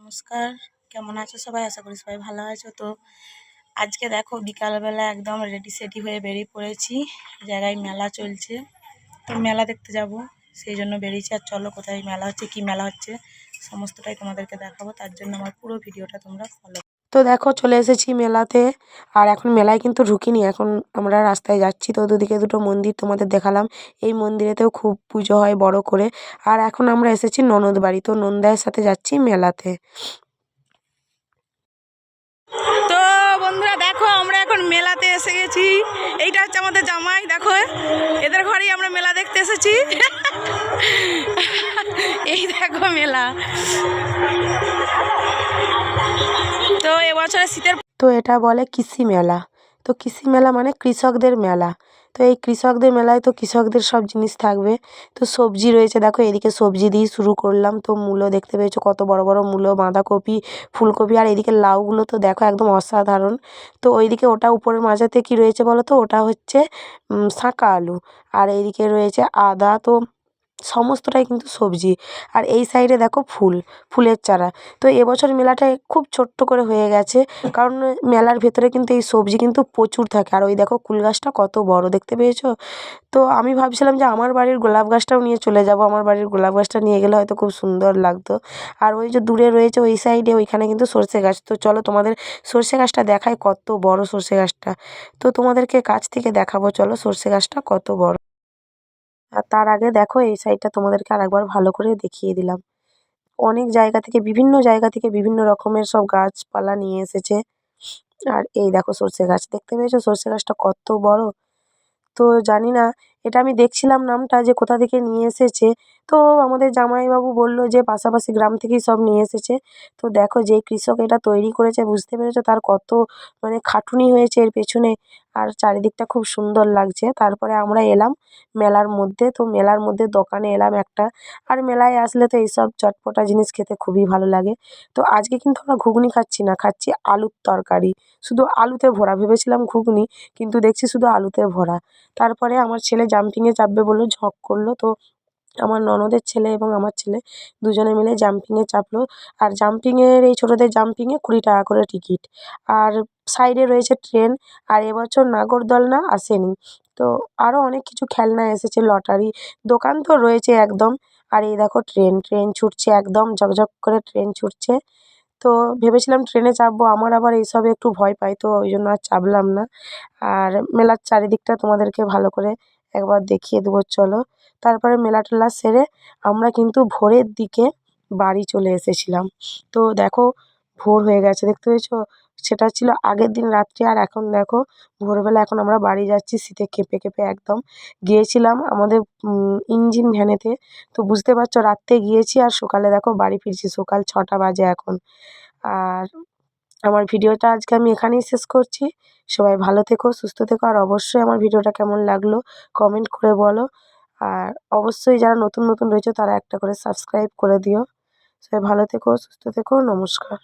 নমস্কার, কেমন আছো সবাই? আশা করি সবাই ভালো আছো। তো আজকে দেখো বিকালবেলা একদম রেডি সেডি হয়ে বেরিয়ে পড়েছি। জায়গায় মেলা চলছে, তো মেলা দেখতে যাব, সেই জন্য বেরিয়েছি। আর চলো কোথায় মেলা হচ্ছে, কি মেলা হচ্ছে সমস্তটাই তোমাদেরকে দেখাবো। তার জন্য আমার পুরো ভিডিওটা তোমরা ফলো। তো দেখো চলে এসেছি মেলাতে, আর এখন মেলায় কিন্তু ঢুকিনি, এখন আমরা রাস্তায় যাচ্ছি। তো দুদিকে দুটো মন্দির তোমাদের দেখালাম, এই মন্দিরেতেও খুব পুজো হয় বড় করে। আর এখন আমরা এসেছি ননদ বাড়ি, তো নন্দায়ের সাথে যাচ্ছি মেলাতে। তো বন্ধুরা দেখো, আমরা এখন মেলাতে এসে গেছি। এইটা হচ্ছে আমাদের জামাই, দেখো এদের ঘরেই আমরা মেলা দেখতে এসেছি। এই দেখো মেলা। তো এবছরে শীতের, তো এটা বলে কৃষি মেলা। তো কৃষি মেলা মানে কৃষকদের মেলা। তো এই কৃষকদের মেলায় তো কৃষকদের সব জিনিস থাকবে। তো সবজি রয়েছে, দেখো এদিকে সবজি দিয়ে শুরু করলাম। তো মূলো দেখতে পেয়েছো, কত বড় বড় মূলো, বাঁধাকপি, ফুলকপি, আর এদিকে লাউগুলো তো দেখো একদম অসাধারণ। তো ওইদিকে ওটা উপরের মাঝাতে কি রয়েছে বলো তো, ওটা হচ্ছে শাঁকা আলু। আর এইদিকে রয়েছে আদা। তো সমস্তটাই কিন্তু সবজি। আর এই সাইডে দেখো ফুলের চারা। তো এবছর মেলাটা খুব ছোট্ট করে হয়ে গেছে, কারণ মেলার ভেতরে কিন্তু এই সবজি কিন্তু প্রচুর থাকে। আর ওই দেখো কুল গাছটা কত বড়, দেখতে পেয়েছো? তো আমি ভাবছিলাম যে আমার বাড়ির গোলাপ গাছটাও নিয়ে চলে যাব, আমার বাড়ির গোলাপ গাছটা নিয়ে গেলে হয়তো খুব সুন্দর লাগতো। আর ওই যে দূরে রয়েছে ওই সাইডে, ওইখানে কিন্তু সর্ষে গাছ। তো চলো তোমাদের সর্ষে গাছটা দেখায়, কত বড় সর্ষে গাছটা। তো তোমাদেরকে কাছ থেকে দেখাবো, চলো সর্ষে গাছটা কত বড়। আর তার আগে দেখো এই সাইডটা তোমাদেরকে আরেকবার ভালো করে দেখিয়ে দিলাম। অনেক জায়গা থেকে, বিভিন্ন জায়গা থেকে বিভিন্ন রকমের সব গাছপালা নিয়ে এসেছে। আর এই দেখো সর্ষে গাছ, দেখতে পেয়েছো সর্ষে গাছটা কত বড়। তো জানি না, এটা আমি দেখছিলাম নামটা যে কোথা থেকে নিয়ে এসেছে। তো আমাদের জামাইবাবু বলল যে পাশাপাশি গ্রাম থেকেই সব নিয়ে এসেছে। তো দেখো যে কৃষক এটা তৈরি করেছে, বুঝতে পেরেছো তার কত মানে খাটুনি হয়েছে এর পেছনে। আর চারিদিকটা খুব সুন্দর লাগছে। তারপরে আমরা এলাম মেলার মধ্যে। তো মেলার মধ্যে দোকানে এলাম একটা। আর মেলায় আসলে তো এইসব চটপটা জিনিস খেতে খুবই ভালো লাগে। তো আজকে কিন্তু আমরা ঘুগনি খাচ্ছি না, খাচ্ছি আলুর তরকারি, শুধু আলুতে ভরা। ভেবেছিলাম ঘুগনি, কিন্তু দেখছি শুধু আলুতে ভরা। তারপরে আমার ছেলে জাম্পিংয়ে চাপবে বললো, ঝঁক করলো। তো আমার ননদের ছেলে এবং আমার ছেলে দুজনে মিলে জাম্পিংয়ে চাপলো। আর জাম্পিংয়ের, এই ছোটোদের জাম্পিংয়ে 20 টাকা করে টিকিট। আর সাইডে রয়েছে ট্রেন। আর এবছর নাগরদোলনা আসেনি। তো আরও অনেক কিছু খেলনা এসেছে, লটারি, দোকান তো রয়েছে একদম। আর এই দেখো ট্রেন ছুটছে, একদম ঝকঝক করে ট্রেন ছুটছে। তো ভেবেছিলাম ট্রেনে চাপবো, আমার আবার এইসবে একটু ভয় পাই, তো ওই জন্য আর চাপলাম না। আর মেলার চারিদিকটা তোমাদেরকে ভালো করে একবার দেখিয়ে দেবো, চলো। তারপরে মেলা টেলা সেরে আমরা কিন্তু ভোরের দিকে বাড়ি চলে এসেছিলাম। তো দেখো ভোর হয়ে গেছে, দেখতে পেয়েছো? সেটা ছিল আগের দিন রাত্রে। আর এখন দেখো ভোরবেলা, এখন আমরা বাড়ি যাচ্ছি শীতে কেঁপে কেঁপে একদম। গিয়েছিলাম আমাদের ইঞ্জিন ভ্যানেতে। তো বুঝতে পারছো রাত্রে গিয়েছি আর সকালে দেখো বাড়ি ফিরছি, সকাল 6টা বাজে এখন। আর আমার ভিডিওটা আজকে আমি এখানেই শেষ করছি। সবাই ভালো থেকো, সুস্থ থেকো। আর অবশ্যই আমার ভিডিওটা কেমন লাগলো কমেন্ট করে বলো। আর অবশ্যই যারা নতুন নতুন রয়েছে তারা একটা করে সাবস্ক্রাইব করে দিও। সবাই ভালো থেকো, সুস্থ থেকো, নমস্কার।